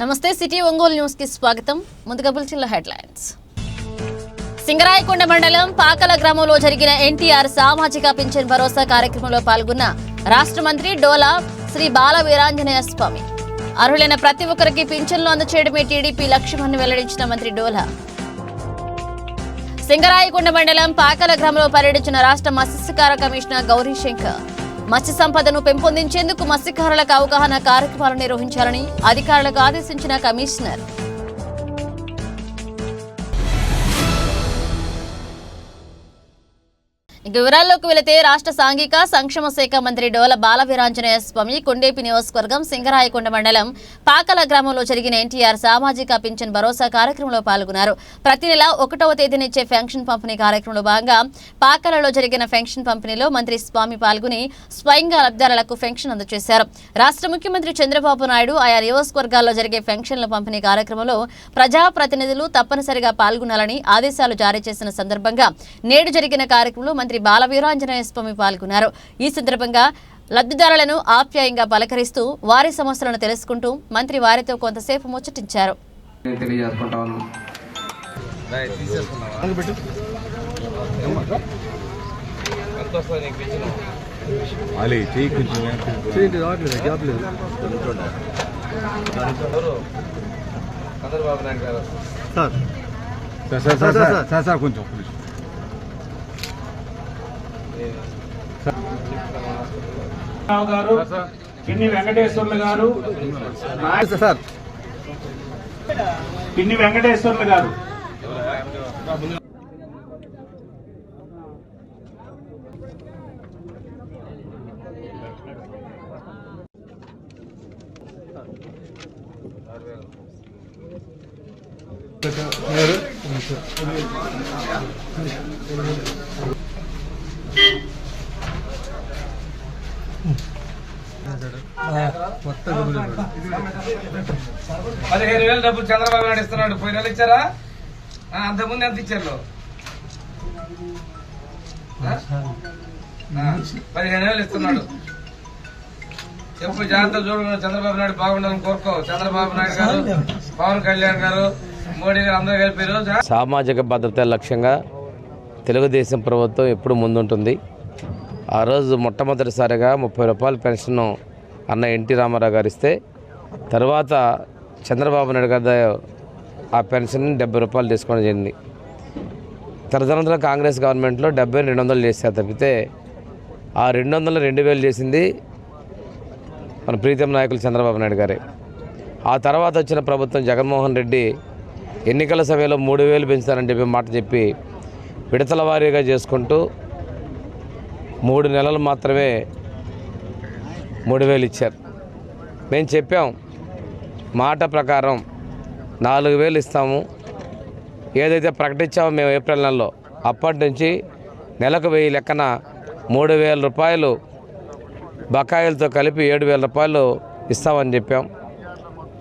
నమస్తే city Ongole news కి స్వాగతం. ముందుగా బులెటిన్ల హెడ్లైన్స్. సింగరాయకొండ మండలం పాకల గ్రామంలో జరిగిన ఎన్టీఆర్ సామాజిక పింఛన్ భరోసా కార్యక్రమంలో పాల్గొన్న రాష్ట్ర మంత్రి డోలా శ్రీ బాల వీరాంజనేయ స్వామి. అర్హులైన ప్రతి ఒక్కరికి పింఛన్లు అందచేయడమే టీడీపీ లక్ష్యమని వెల్లడించిన మంత్రి డోలా. సింగరాయకొండ మండలం పాకల గ్రామంలో పర్యటించిన రాష్ట్ర మత్స్యకార కమిషనర్ గౌరీశంకర్ మత్స్య సంపదను పెంపొందించేందుకు మత్స్యకారులకు అవగాహన కార్యక్రమాలు నిర్వహించాలని అధికారులకు ఆదేశించిన కమిషనర్. వివరాల్లోకి వెళితే రాష్ట్ర సాంఘిక సంక్షేమ శాఖ మంత్రి డోల బాల వీరాంజనేయ స్వామి కొండేపి నియోజకవర్గం సింగరాయకొండ మండలం పాకల గ్రామంలో జరిగిన ఎన్టీఆర్ సామాజిక పింఛన్ భరోసా కార్యక్రమంలో పాల్గొన్నారు. ప్రతి నెల 1వ తేదీనిచ్చే పెన్షన్ పంపిణీ కార్యక్రమంలో భాగంగా పాకలలో జరిగిన పెన్షన్ పంపిణీలో మంత్రి స్వామి పాల్గొని స్వయంగా లబ్ధిదారులకు పెన్షన్ అందజేశారు. రాష్ట్ర ముఖ్యమంత్రి చంద్రబాబు నాయుడు ఆయా నియోజకవర్గాల్లో జరిగే పెన్షన్ల పంపిణీ కార్యక్రమంలో ప్రజాప్రతినిధులు తప్పనిసరిగా పాల్గొనాలని ఆదేశాలు జారీ చేసిన సందర్భంగా నేడు జరిగిన కార్యక్రమంలో మంత్రి బాల వీరాంజనేయ స్వామి పాల్గొన్నారు. ఈ సందర్భంగా లబ్ధిదారులను ఆప్యాయంగా పలకరిస్తూ వారి సమస్యలను తెలుసుకుంటూ మంత్రి వారితో కొంతసేపు ముచ్చటించారు. గారు పిన్ని వెంకటేశ్వర్లు గారు పిన్ని వెంకటేశ్వర్లు గారు $15,000 డబ్బులు చంద్రబాబు నాయుడు ఇస్తున్నాడు. పోయి నెల ఇచ్చారా? అంతకుముందు ఎంత ఇచ్చారు? 15,000 ఇస్తున్నాడు. ఎప్పుడు జాగ్రత్త చూడకుండా చంద్రబాబు నాయుడు బాగుండాలని కోరుకో. చంద్రబాబు నాయుడు గారు, పవన్ కళ్యాణ్ గారు, మోడీ గారు అందరూ కలిపారు. సామాజిక భద్రత లక్ష్యంగా తెలుగుదేశం ప్రభుత్వం ఎప్పుడు ముందుంటుంది. ఆ రోజు మొట్టమొదటిసారిగా 30 రూపాయల పెన్షన్ అన్న ఎన్టీ రామారావు గారు ఇస్తే తర్వాత చంద్రబాబు నాయుడు గారు ఆ పెన్షన్ 70 రూపాయలు తీసుకోవడం జరిగింది. తదనంతర కాంగ్రెస్ గవర్నమెంట్లో 70 200 చేశారు తప్పితే ఆ 200 2000 చేసింది మన ప్రీతం నాయకులు చంద్రబాబు నాయుడు గారే. ఆ తర్వాత వచ్చిన ప్రభుత్వం జగన్మోహన్ రెడ్డి ఎన్నికల సమయంలో 3000 పెంచుతారని చెప్పి మాట చెప్పి విడతల వారీగా చేసుకుంటూ 3 నెలలు మాత్రమే 3000 ఇచ్చారు. మేము చెప్పాం మాట ప్రకారం 4000 ఇస్తాము. ఏదైతే ప్రకటించామో మేము ఏప్రిల్ నెలలో అప్పటి నుంచి నెలకు 1000 లెక్కన 3000 రూపాయలు బకాయిలతో కలిపి 7000 రూపాయలు ఇస్తామని చెప్పాం.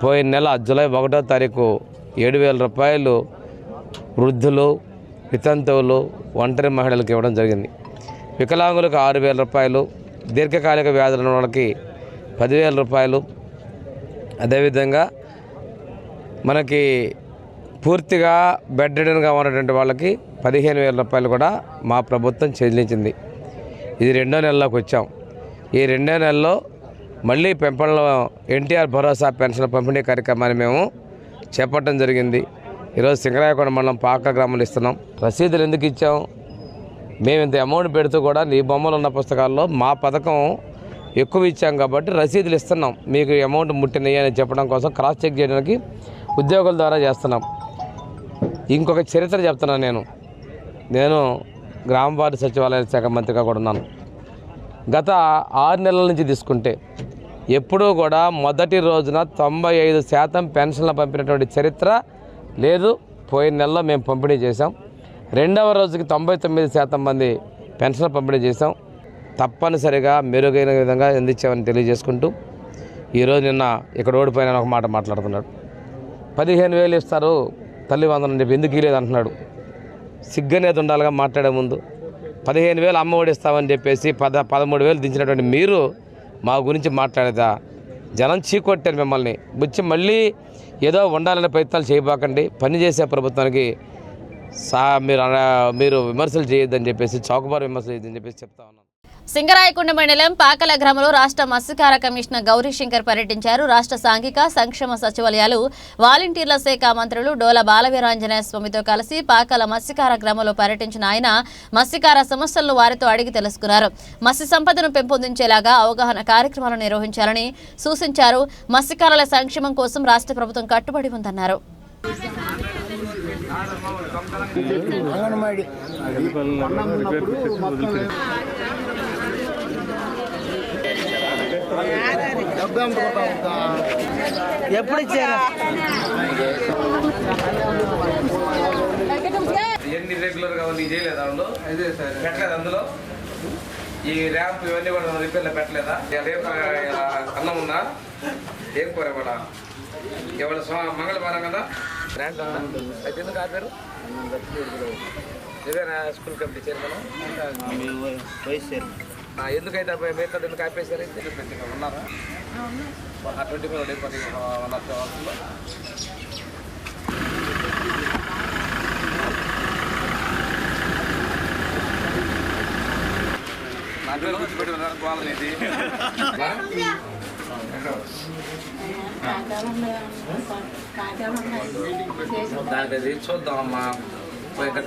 పోయిన నెల జూలై 1వ తారీఖు 7000 రూపాయలు వృద్ధులు, వితంతువులు, ఒంటరి మహిళలకు ఇవ్వడం జరిగింది. వికలాంగులకు 6000 రూపాయలు, దీర్ఘకాలిక వ్యాధులు ఉన్న వాళ్ళకి 10,000 రూపాయలు, అదేవిధంగా మనకి పూర్తిగా బెడ్ రిడన్గా ఉన్నటువంటి వాళ్ళకి 15,000 రూపాయలు కూడా మా ప్రభుత్వం చెల్లించింది. ఇది 2వ నెలలోకి వచ్చాం. ఈ 2వ నెలలో మళ్ళీ పెంపడంలో ఎన్టీఆర్ భరోసా పెన్షన్ పంపిణీ కార్యక్రమాన్ని మేము చేపట్టడం జరిగింది. ఈరోజు సింగరాయకొండ మండలం పాక గ్రామంలో ఇస్తున్నాం. రసీదులు ఎందుకు ఇచ్చాం? మేము ఇంత అమౌంట్ పెడుతూ కూడా నీ బొమ్మలు ఉన్న పుస్తకాల్లో మా పథకం ఎక్కువ ఇచ్చాం కాబట్టి రసీదులు ఇస్తున్నాం. మీకు అమౌంట్ ముట్టినయ్యి అని చెప్పడం కోసం క్రాస్ చెక్ చేయడానికి ఉద్యోగుల ద్వారా చేస్తున్నాం. ఇంకొక చరిత్ర చెప్తున్నాను. నేను గ్రామ వార్డు సచివాలయ శాఖ మంత్రిగా కూడా ఉన్నాను. గత 6 నెలల నుంచి తీసుకుంటే ఎప్పుడూ కూడా మొదటి రోజున 95% పెన్షన్లు పంపినటువంటి చరిత్ర లేదు. పోయిన నెలలో మేము పంపిణీ చేశాం. 2వ రోజుకి 99% మంది పెన్షన్ పంపిణీ చేశాం. తప్పనిసరిగా మెరుగైన విధంగా అందించామని తెలియజేసుకుంటూ ఈరోజు నిన్న ఇక్కడ ఓడిపోయిన ఒక మాట మాట్లాడుతున్నాడు. 15,000 ఇస్తారు తల్లి వందనం చెప్పి ఎందుకు ఇలేదు అంటున్నాడు. సిగ్గనేది ఉండాలిగా మాట్లాడే ముందు. 15,000 అమ్మ ఒడి ఇస్తామని చెప్పేసి 13,000 దించినటువంటి మీరు మా గురించి మాట్లాడేదా జనం చీకొట్టారు మిమ్మల్ని వచ్చి మళ్ళీ ఏదో ఉండాలనే ప్రయత్నాలు చేయబాకండి. పని చేసే ప్రభుత్వానికి మీరు విమర్శలు చేయొద్దని చెప్పేసి, చౌకబారు విమర్శలు చేయొద్దని చెప్పేసి చెప్తా ఉన్నాను. సింగరాయకొండ మండలం పాకల గ్రామంలో రాష్ట్ర మత్స్యకార కమిషనర్ గౌరీశంకర్ పర్యటించారు. రాష్ట్ర సాంఘిక సంక్షేమ సచివాలయాలు వాలంటీర్ల శాఖ మంత్రులు డోల బాలవీరాంజనేయ స్వామితో కలిసి పాకల మత్స్యకార గ్రామంలో పర్యటించిన ఆయన మత్స్యకార సమస్యలను వారితో అడిగి తెలుసుకున్నారు. మత్స్య సంపదను పెంపొందించేలాగా అవగాహన కార్యక్రమాలు నిర్వహించాలని సూచించారు. మత్స్యకారుల సంక్షేమం కోసం రాష్ట్ర ప్రభుత్వం కట్టుబడి ఉందన్నారు. ఎప్పుడు ఇచ్చారు? ఎన్ని రెగ్యులర్ గా ఉంది చేయలేదా? పెట్టలేదు. అందులో ఈ ర్యాంప్ ఇవన్నీ కూడా రిపేర్లో పెట్టలేదా? అన్నం ఉందా? ఏం కూర కూడా ఇవాళ మంగళవారం కదా. అయితే ఎందుకు ఆపారు? ఇదేనా స్కూల్ కమిటీ చైర్మన్? ఎందుకైతే మిగతా ఎందుకు ఆపేశారు? ఉన్నారా 24 డేస్ 1 అవర్స్లో? నా పేరు కూర్చోబెట్టి ఉన్నారు గోళం ఇది. దానికి చూద్దామమ్మా,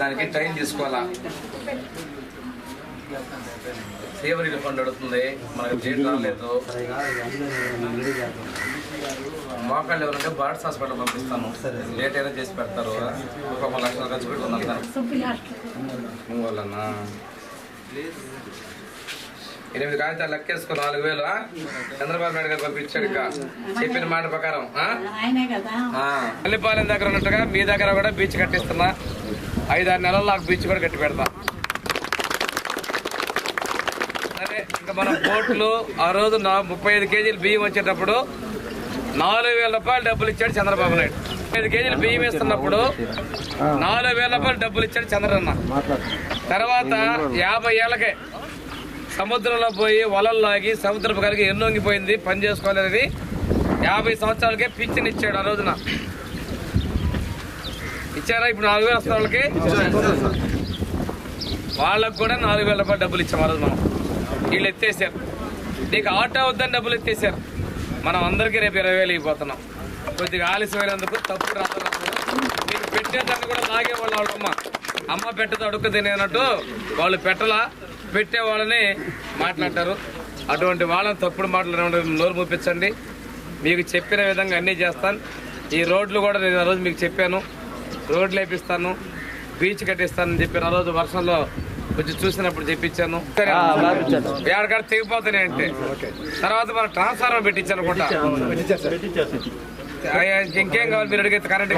దానికి టైం తీసుకోవాలా. సేవరీ ఫండ్ అడుగుతుంది, మనకు డేట్ రాలేదు. మోకాళ్ళు ఎవరంటే బార్డ్స్ హాస్పిటల్ పంపిస్తాను, లేట్ అయినా చేసి పెడతారు. 1 లక్షలు ఖర్చు పెట్టుకున్నాను వాళ్ళన్నా. 8 కాగితాలు లెక్కేసుకుని 4,000 చంద్రబాబు నాయుడు గారు పంపించాడు. చెప్పిన మాట ప్రకారం పల్లిపాలెం దగ్గర ఉన్నట్టుగా మీ దగ్గర కూడా బీచ్ కట్టిస్తున్నా. 5-6 నెలల్లో నాకు బీచ్ కూడా కట్టి పెడతా. సరే, ఇంకా మన బోట్లు ఆ రోజు 35 కేజీలు బియ్యం వచ్చేటప్పుడు 4,000 రూపాయలు డబ్బులు ఇచ్చాడు చంద్రబాబు నాయుడు. 5 కేజీలు బియ్యం ఇస్తున్నప్పుడు 4,000 రూపాయలు డబ్బులు ఇచ్చాడు చంద్రన్న. తర్వాత 50 ఏళ్ళకే సముద్రంలో పోయి వలలు లాగి సముద్రపు కలిగి ఎన్నొంగిపోయింది, పని చేసుకోవాలనేది 50 సంవత్సరాలకే పింఛన్ ఇచ్చాడు ఆ రోజున. ఇచ్చారా? ఇప్పుడు 4,000 వస్తున్న వాళ్ళకి వాళ్ళకు కూడా 4,000 రూపాయలు డబ్బులు ఇచ్చాం ఆ రోజు. మనం వీళ్ళు ఎత్తేసారు. నీకు ఆటో వద్దని డబ్బులు ఎత్తేసారు. మనం అందరికీ రేపు 20,000 ఇవ్వబోతున్నాం. కొద్దిగా ఆలస్యమైనందుకు తప్పు రాస్తున్నప్పుడు మీకు పెట్టేదాన్ని కూడా లాగేవాళ్ళు. వాళ్ళమ్మ అమ్మ పెట్టదు అడుక్కు తినేనట్టు వాళ్ళు పెట్టలా, పెట్టే వాళ్ళని మాట్లాడతారు. అటువంటి వాళ్ళని తప్పుడు మాట్లాడే నోరు మూపించండి. మీకు చెప్పిన విధంగా అన్నీ చేస్తాను. ఈ రోడ్లు కూడా నేను ఆ రోజు మీకు చెప్పాను, రోడ్లు వేపిస్తాను, బీచ్ కట్టిస్తానని చెప్పాను. ఆ రోజు వర్షంలో కొంచెం చూసినప్పుడు చెప్పించాను. ఏడకాడ తెగిపోతాయి అంటే తర్వాత మనం ట్రాన్స్ఫార్మర్ పెట్టించాను అనుకుంటా. ఇంకేం కావాలి మీరు అడిగితే? కరెంట్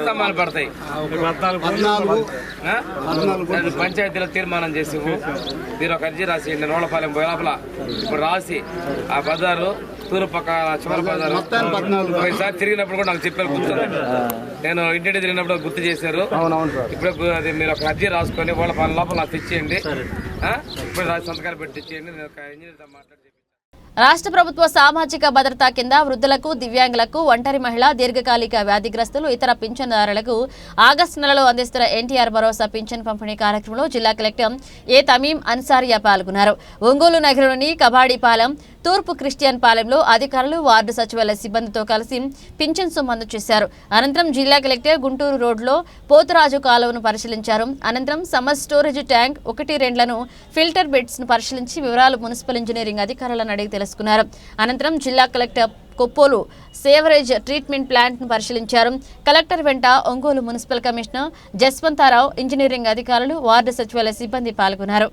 స్తంభాలు పడతాయి. పంచాయతీలో తీర్మానం చేసి మీరు ఒక అర్జీ రాసి రోళ్లపాలెం లోపల ఇప్పుడు రాసి ఆ బజారు తూర్పు పక్క చివరి బజారు ఒకసారి తిరిగినప్పుడు కూడా నాకు చెప్పారు, కూర్చొని నేను ఇంటి తిరిగినప్పుడు గుర్తు చేశారు. ఇప్పుడు అది మీరు ఒక అర్జీ రాసుకొని రోళ్లపాలెం లోపల నాకు తెచ్చేయండి. ఇప్పుడు రాసి సంతకాలు పెట్టి తెచ్చేయండి. నేను ఒక ఇంజనీర్తో మాట్లాడి రాష్ట్ర ప్రభుత్వ సామాజిక భద్రత కింద వృద్ధులకు, దివ్యాంగులకు, ఒంటరి మహిళ, దీర్ఘకాలిక వ్యాధిగ్రస్తులు, ఇతర పింఛన్దారులకు ఆగస్టు నెలలో అందిస్తున్న ఎన్టీఆర్ భరోసా పింఛన్ పంపిణీ కార్యక్రమంలో జిల్లా కలెక్టర్ ఏ తమీం అన్సారియా పాల్గొన్నారు. ఒంగోలు నగరంలోని కబాడిపాలెం, తూర్పు క్రిస్టియన్ పాలెంలో అధికారులు, వార్డు సచివాలయ సిబ్బందితో కలిసి పింఛన్ సొమ్ము చేశారు. అనంతరం జిల్లా కలెక్టర్ గుంటూరు రోడ్లో పోతురాజు కాలువను పరిశీలించారు. అనంతరం సమ్మర్ స్టోరేజ్ ట్యాంక్ 1-2లను ఫిల్టర్ బెడ్స్ ను పరిశీలించి వివరాలు మున్సిపల్ ఇంజనీరింగ్ అధికారులను అడిగి తెలుసుకున్నారు. అనంతరం జిల్లా collector Koppolu sewerage treatment plant ను పరిశీలించారు. కలెక్టర్ వెంట ఒంగోలు మున్సిపల్ కమిషనర్ జస్వంతారావు, ఇంజనీరింగ్ అధికారులు, వార్డు సచివాలయ సిబ్బంది పాల్గొన్నారు.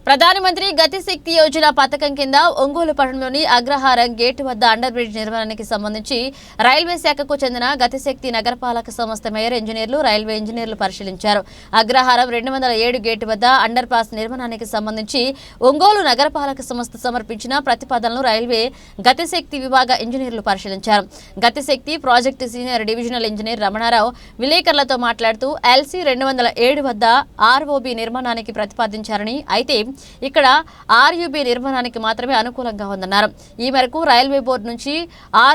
ప్రధానమంత్రి గతిశక్తి యోజన పథకం కింద ఒంగోలు పట్టణంలోని అగ్రహారం గేటు వద్ద అండర్ బ్రిడ్జ్ నిర్మాణానికి సంబంధించి రైల్వే శాఖకు చెందిన గతిశక్తి నగరపాలక సంస్థ మేయర్ ఇంజనీర్లు రైల్వే ఇంజనీర్లు పరిశీలించారు. అగ్రహారం 207 గేటు వద్ద అండర్ పాస్ నిర్మాణానికి సంబంధించి ఒంగోలు నగరపాలక సంస్థ సమర్పించిన ప్రతిపాదనలు రైల్వే గతిశక్తి విభాగ ఇంజనీర్లు పరిశీలించారు. Gatishakti project senior divisional engineer Ramanarao విలేకరులతో మాట్లాడుతూ LC 207 వద్ద ROB నిర్మాణానికి ప్రతిపాదించారని, అయితే ఇక్కడ RUB నిర్మాణానికి మాత్రమే అనుకూలంగా ఉందన్నారు. ఈ మేరకు రైల్వే బోర్డు నుంచి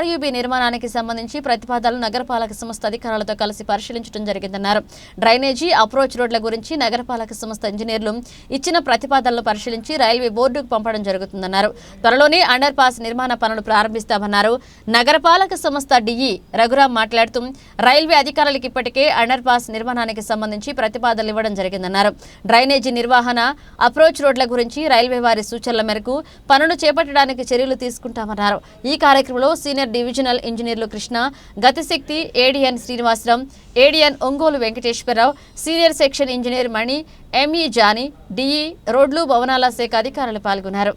RUB నిర్మాణానికి సంబంధించి ప్రతిపాదనలు నగరపాలక సంస్థ అధికారులతో కలిసి పరిశీలించడం జరిగిందన్నారు. డ్రైనేజీ అప్రోచ్ రోడ్ల గురించి నగరపాలక సంస్థ ఇంజనీర్లు ఇచ్చిన ప్రతిపాదనలు పరిశీలించి రైల్వే బోర్డుకు పంపడం జరుగుతుందన్నారు. త్వరలోనే అండర్ పాస్ నిర్మాణ పనులు ప్రారంభిస్తామన్నారు. నగరపాలక సంస్థ DE రఘురాం మాట్లాడుతూ రైల్వే అధికారులకు ఇప్పటికే అండర్ పాస్ నిర్మాణానికి సంబంధించి ప్రతిపాదనలు ఇవ్వడం జరిగిందన్నారు. డ్రైనేజీ నిర్వహణ, అప్రోచ్ రోడ్ల గురించి రైల్వే వారి సూచనల మేరకు పనులు చేపట్టడానికి చర్యలు తీసుకుంటామన్నారు. ఈ కార్యక్రమంలో సీనియర్ డివిజనల్ ఇంజనీర్లు Krishna, Gatishakti ADN Srinivasarao, ADN Ongole Venkateswararao, senior section engineer Mani, ME Johnny, DE రోడ్లు భవనాల శాఖ అధికారులు పాల్గొన్నారు.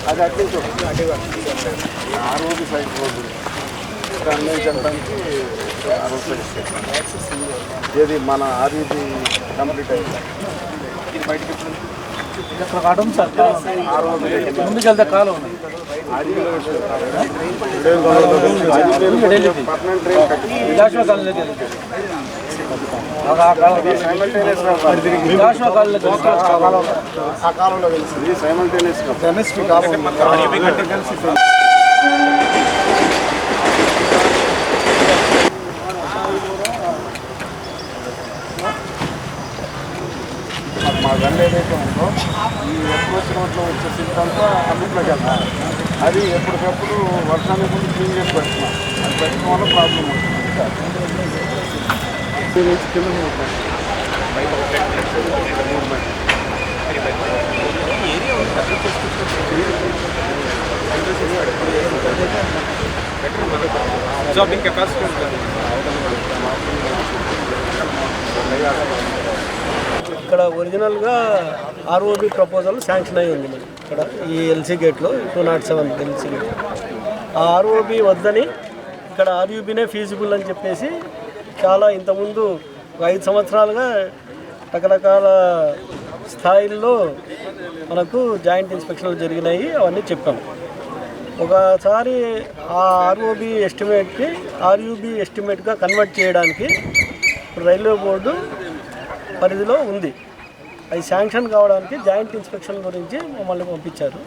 అది అట్లీస్ట్ ROB సైడ్ రోడ్డు అన్నీ చెప్పడానికి ఏది మన RUB కంప్లీట్ అయింది. ఇది బయటకి ముందుకెళ్తే కాలం ఉంది. ఆ కాలంలో కలిసి సైమల్టేనియస్ మా గంట ఏదైతే ఉందో ఈ అప్రోచ్ రోడ్లో వచ్చే సిల్క్ అంతా అందులోకి వెళ్తారు. అది ఎప్పటికప్పుడు వర్షానికి ముందు క్లీన్ చేసి పెడుతున్నాం. అది పెట్టడం వల్ల ప్రాబ్లం అవుతుంది. కింద జాబింగ్ కెపాసిటీ ఉంటుంది. ఇక్కడ ఒరిజినల్గా ROB ప్రపోజల్ శాంక్షన్ అయ్యి ఉంది. మరి ఇక్కడ ఈ LC గేట్లో 207 LC గేట్ ఆ ROB వద్దని ఇక్కడ RUBనే ఫీజిబుల్ అని చెప్పేసి చాలా ఇంతకుముందు 5 సంవత్సరాలుగా రకరకాల స్థాయిల్లో మనకు జాయింట్ ఇన్స్పెక్షన్లు జరిగినాయి. అవన్నీ చెప్పాము. ఒకసారి ఆ ROB ఎస్టిమేట్కి RUB ఎస్టిమేట్గా కన్వర్ట్ చేయడానికి రైల్వే బోర్డు పరిధిలో ఉంది. అది శాంక్షన్ కావడానికి జాయింట్ ఇన్స్పెక్షన్ గురించి మమ్మల్ని పంపించారు.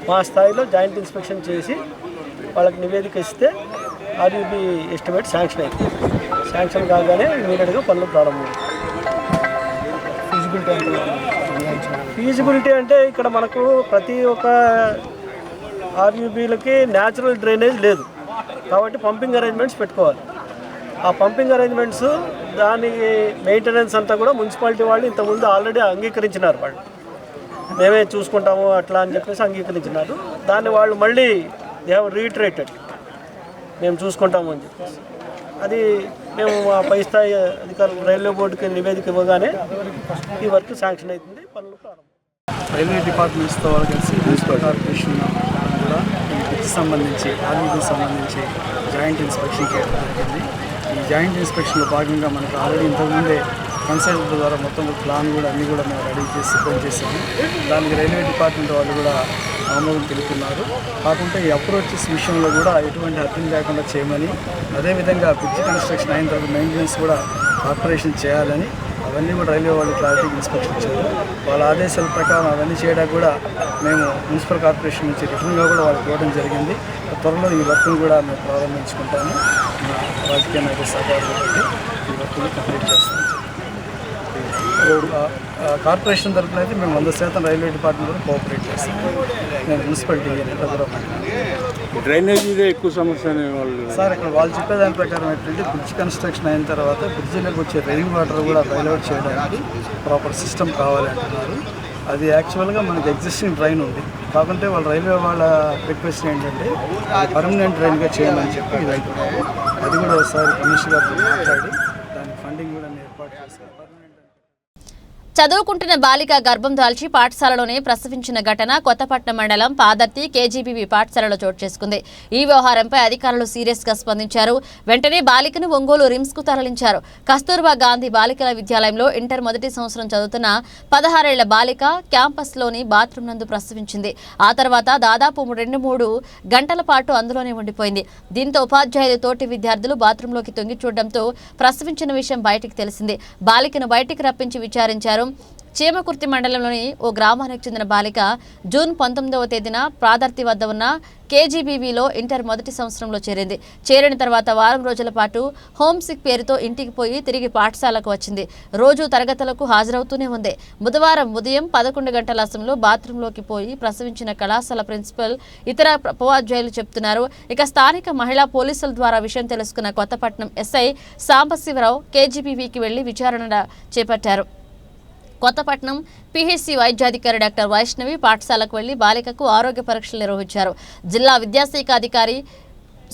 మా స్థాయిలో జాయింట్ ఇన్స్పెక్షన్ చేసి వాళ్ళకి నివేదిక ఇస్తే RUB ఎస్టిమేట్ శాంక్షన్ అయింది. శాంక్షన్ కాగానే ఇమీడియట్గా పనులు ప్రారంభం. ఫీజిబిలిటీ అంటే ఇక్కడ మనకు ప్రతి ఒక్క RUBలకి న్యాచురల్ డ్రైనేజ్ లేదు కాబట్టి పంపింగ్ అరేంజ్మెంట్స్ పెట్టుకోవాలి. ఆ పంపింగ్ అరేంజ్మెంట్స్ దానికి మెయింటెనెన్స్ అంతా కూడా మున్సిపాలిటీ వాళ్ళు ఇంతకుముందు ఆల్రెడీ అంగీకరించినారు. వాళ్ళు మేమే చూసుకుంటాము అట్లా అని చెప్పేసి అంగీకరించినారు. దాన్ని వాళ్ళు మళ్ళీ దే హ్యావ్ రీఇటరేటెడ్ మేము చూసుకుంటాము అని చెప్పేసి. అది మేము మా పై స్థాయి అధికారులు రైల్వే బోర్డుకి నివేదిక ఇవ్వగానే ఈ వర్క్ శాంక్షన్ అవుతుంది, పనులు ప్రారంభం. రైల్వే డిపార్ట్మెంట్స్తో కలిసి మున్సిపల్ కార్పొరేషన్ కూడా వీటికి సంబంధించి RUBకి సంబంధించి జాయింట్ ఇన్స్పెక్షన్ చేయడం జరిగింది. ఈ జాయింట్ ఇన్స్పెక్షన్లో భాగంగా మనకు ఆల్రెడీ ఇంతకుముందే కన్సల్టెంట్ ద్వారా మొత్తం ప్లాన్ కూడా అన్నీ కూడా మేము రెడీ చేసి సిద్ధం చేసాము. దానికి రైల్వే డిపార్ట్మెంట్ వాళ్ళు కూడా ఆమోదం తెలుపుతున్నారు. కాకుంటే ఈ అప్రోచెస్ విషయంలో కూడా ఎటువంటి అర్థం లేకుండా చేయమని, అదేవిధంగా బ్రిడ్జ్ కన్స్ట్రక్షన్ అయిన తర్వాత మెయింటెనెన్స్ కూడా కార్పొరేషన్ చేయాలని అవన్నీ కూడా రైల్వే వాళ్ళు క్లారిటీ ఇన్స్పెక్షన్ ఇచ్చారు. వాళ్ళ ఆదేశాల ప్రకారం అవన్నీ చేయడానికి కూడా మేము మున్సిపల్ కార్పొరేషన్ నుంచి రిటర్న్గా కూడా వాళ్ళకి ఇవ్వడం జరిగింది. త్వరలో ఈ వర్క్ను కూడా మేము ప్రారంభించుకుంటాము. రాజకీయ నాయకుల సహకారంతో ఈ వర్క్ని కంప్లీట్ చేస్తాం. కార్పొరేషన్ తరఫున అయితే మేము 100% రైల్వే డిపార్ట్మెంట్ కూడా కోఆపరేట్ చేస్తాం. నేను మున్సిపాలిటీ డ్రైనేజ్ ఇదే ఎక్కువ సమస్య సార్. ఇక్కడ వాళ్ళు చెప్పే దాని ప్రకారం ఏంటంటే బ్రిడ్జ్ కన్స్ట్రక్షన్ అయిన తర్వాత బ్రిడ్జిలోకి వచ్చే రెయిన్ వాటర్ కూడా డైవర్ట్ చేయడానికి ప్రాపర్ సిస్టమ్ కావాలి అంటున్నారు. అది యాక్చువల్గా మనకి ఎగ్జిస్టింగ్ డ్రైన్ ఉంది, కాకుంటే వాళ్ళ రైల్వే వాళ్ళ రిక్వెస్ట్ ఏంటంటే పర్మనెంట్ డ్రైన్గా చేయమని చెప్పి ఇది అంటున్నారు. అది కూడా ఒకసారి కమిషనర్ గారితో మాట్లాడి దానికి ఫండింగ్ కూడా ఏర్పాటు చేస్తారు. చదువుకుంటున్న బాలిక గర్భం దాల్చి పాఠశాలలోనే ప్రసవించిన ఘటన కొత్తపట్నం మండలం పాదర్తి కేజీబీవీ పాఠశాలలో చోటు చేసుకుంది. ఈ వ్యవహారంపై అధికారులు సీరియస్ గా స్పందించారు. వెంటనే బాలికను ఒంగోలు రిమ్స్ కు తరలించారు. కస్తూర్బా గాంధీ బాలికల విద్యాలయంలో ఇంటర్ మొదటి సంవత్సరం చదువుతున్న 16 ఏళ్ల బాలిక క్యాంపస్ లోని బాత్రూమ్ నందు ప్రసవించింది. ఆ తర్వాత దాదాపు 2-3 గంటల పాటు అందులోనే ఉండిపోయింది. దీంతో ఉపాధ్యాయులు తోటి విద్యార్థులు బాత్రూంలోకి తొంగి చూడడంతో ప్రసవించిన విషయం బయటికి తెలిసింది. బాలికను బయటికి రప్పించి విచారించారు. చీమకుర్తి మండలంలోని ఓ గ్రామానికి చెందిన బాలిక జూన్ 19వ తేదీన ప్రాదర్తి వద్ద ఉన్న కేజీబీవీలో ఇంటర్ మొదటి సంవత్సరంలో చేరింది. చేరిన తర్వాత వారం రోజుల పాటు హోమ్ సిక్ పేరుతో ఇంటికి పోయి తిరిగి పాఠశాలకు వచ్చింది. రోజు తరగతులకు హాజరవుతూనే ఉంది. బుధవారం ఉదయం 11 గంటల సమయంలో బాత్రూంలోకి పోయి ప్రసవించిన కళాశాల ప్రిన్సిపల్, ఇతర ఉపాధ్యాయులు చెబుతున్నారు. ఇక స్థానిక మహిళా పోలీసుల ద్వారా విషయం తెలుసుకున్న కొత్తపట్నం ఎస్ఐ సాంబశివరావు కేజీబీవీకి వెళ్లి విచారణ చేపట్టారు. కొత్తపట్నం పీహెచ్సీ వైద్యాధికారి డాక్టర్ వైష్ణవి పాఠశాలకు వెళ్లి బాలికకు ఆరోగ్య పరీక్షలు నిర్వహించారు. జిల్లా విద్యాశాఖ అధికారి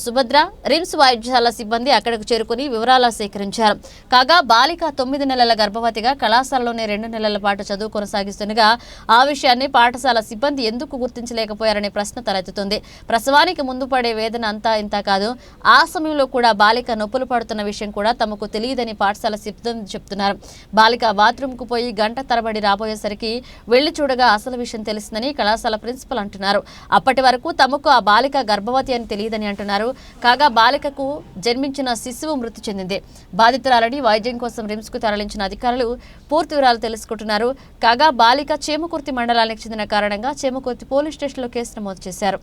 సుభద్ర, రిమ్స్ వైద్యశాల సిబ్బంది అక్కడకు చేరుకుని వివరాలు సేకరించారు. కాగా బాలిక 9 నెలల గర్భవతిగా కళాశాలలోనే 2 నెలల పాటు చదువు కొనసాగిస్తుండగా ఆ విషయాన్ని పాఠశాల సిబ్బంది ఎందుకు గుర్తించలేకపోయారనే ప్రశ్న తలెత్తుతుంది. ప్రసవానికి ముందు పడే వేదన అంతా ఇంత కాదు. ఆ సమయంలో కూడా బాలిక నొప్పులు పడుతున్న విషయం కూడా తమకు తెలియదని పాఠశాల సిబ్బంది చెప్తున్నారు. బాలిక బాత్రూంకు పోయి గంట తరబడి రాబోయేసరికి వెళ్లి చూడగా అసలు విషయం తెలిసిందని కళాశాల ప్రిన్సిపల్ అంటున్నారు. అప్పటి వరకు తమకు ఆ బాలిక గర్భవతి అని తెలియదని అంటున్నారు. కాగా బాలికకు జన్మించిన శిశువు మృతి చెందింది. బాధితురాలని వైద్యం కోసం రిమ్స్ కు తరలించిన అధికారులు పూర్తి వివరాలు తెలుసుకుంటున్నారు. కాగా బాలిక చేమకుర్తి మండలానికి చెందిన కారణంగా చేమకుర్తి పోలీస్ స్టేషన్లో కేసు నమోదు చేశారు.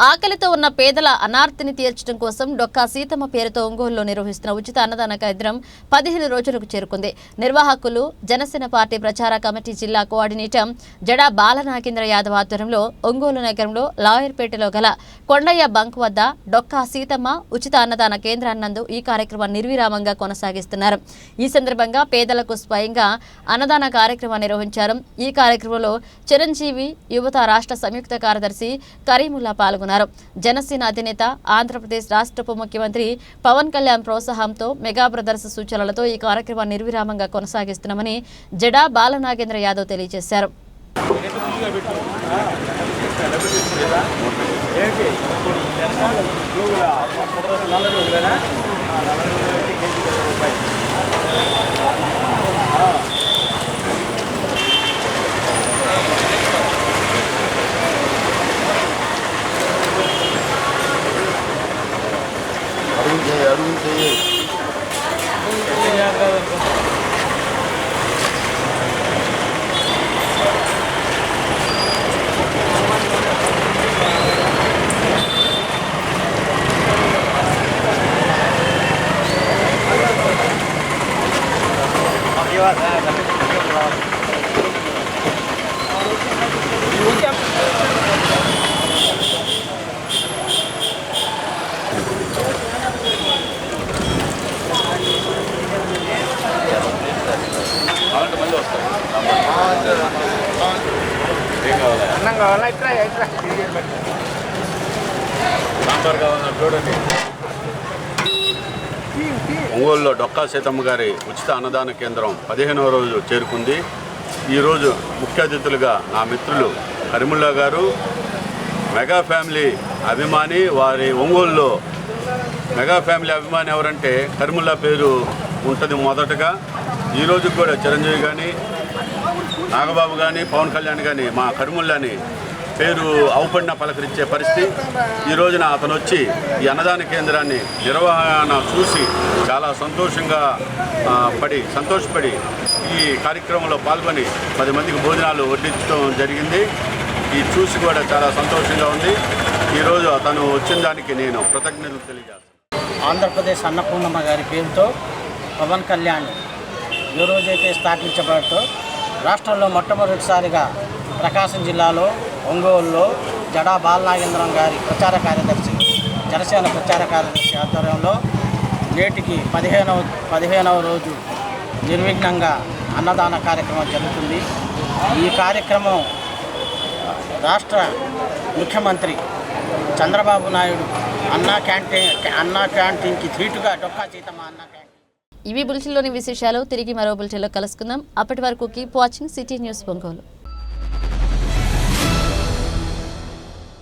ఆకలితో ఉన్న పేదల అనార్తిని తీర్చడం కోసం డొక్కా సీతమ్మ పేరుతో ఒంగోలులో నిర్వహిస్తున్న ఉచిత అన్నదాన కేంద్రం 15 రోజులకు చేరుకుంది. నిర్వాహకులు జనసేన పార్టీ ప్రచార కమిటీ జిల్లా కోఆర్డినేటర్ జడా బాలనాగేంద్ర యాదవ్ ఆధ్వర్యంలో ఒంగోలు నగరంలో లాయర్పేటలో గల కొండయ్య బంక్ వద్ద డొక్కా సీతమ్మ ఉచిత అన్నదాన కేంద్రాన్నందు ఈ కార్యక్రమాన్ని నిర్విరామంగా కొనసాగిస్తున్నారు. ఈ సందర్భంగా పేదలకు స్వయంగా అన్నదాన కార్యక్రమాన్ని నిర్వహించారు. ఈ కార్యక్రమంలో చిరంజీవి యువత రాష్ట్ర సంయుక్త కార్యదర్శి కరీముల్లా పాల్గొన్నారు. జనసేన అధినేత ఆంధ్రప్రదేశ్ రాష్ట్ర ఉప ముఖ్యమంత్రి పవన్ కళ్యాణ్ ప్రోత్సాహంతో మెగా బ్రదర్స్ సూచనలతో ఈ కార్యక్రమాన్ని నిర్విరామంగా కొనసాగిస్తున్నామని జడా బాలనాగేంద్ర యాదవ్ తెలియజేశారు. ఒంగోలులో డొక్కా సీతమ్మ గారి ఉచిత అన్నదాన కేంద్రం 15వ రోజు చేరుకుంది. ఈరోజు ముఖ్య అతిథులుగా నా మిత్రులు కరీముల్లా గారు, మెగా ఫ్యామిలీ అభిమాని. వారి ఒంగోలులో మెగా ఫ్యామిలీ అభిమాని ఎవరంటే కరీముల్లా పేరు ఉంటుంది మొదటగా. ఈరోజు కూడా చిరంజీవి కానీ, నాగబాబు కానీ, పవన్ కళ్యాణ్ కానీ మా కరీముల్లాని పేరు అవుపడిన పలకరించే పరిస్థితి. ఈ రోజున అతను వచ్చి ఈ అన్నదాన కేంద్రాన్ని నిర్వహణ చూసి చాలా సంతోషపడి ఈ కార్యక్రమంలో పాల్గొని 10 మందికి భోజనాలు వడ్డించడం జరిగింది. ఈ చూసి కూడా చాలా సంతోషంగా ఉంది. ఈరోజు అతను వచ్చిన దానికి నేను కృతజ్ఞతలు తెలియజేస్తాను. ఆంధ్రప్రదేశ్ అన్నపూర్ణమ్మ గారి పేరుతో పవన్ కళ్యాణ్ ఏ రోజైతే స్థాపించబడతో రాష్ట్రంలో మొట్టమొదటిసారిగా ప్రకాశం జిల్లాలో ఒంగోలులో జడా బాలనాగేంద్రం గారి ప్రచార కార్యదర్శి జనసేన ప్రచార కార్యదర్శి ఆధ్వర్యంలో నేటికి 15వ రోజు నిర్విఘ్నంగా అన్నదాన కార్యక్రమం జరుగుతుంది. ఈ కార్యక్రమం రాష్ట్ర ముఖ్యమంత్రి చంద్రబాబు నాయుడు అన్నా క్యాంటీన్కి ధీటుగా డొక్కా సీతమ్మ అన్న క్యాంటీన్. ఇవి బులెటిన్లోని విశేషాలు. తిరిగి మరో బులెటిన్లో కలుసుకుందాం. అప్పటి వరకు keep watching city news Ongole.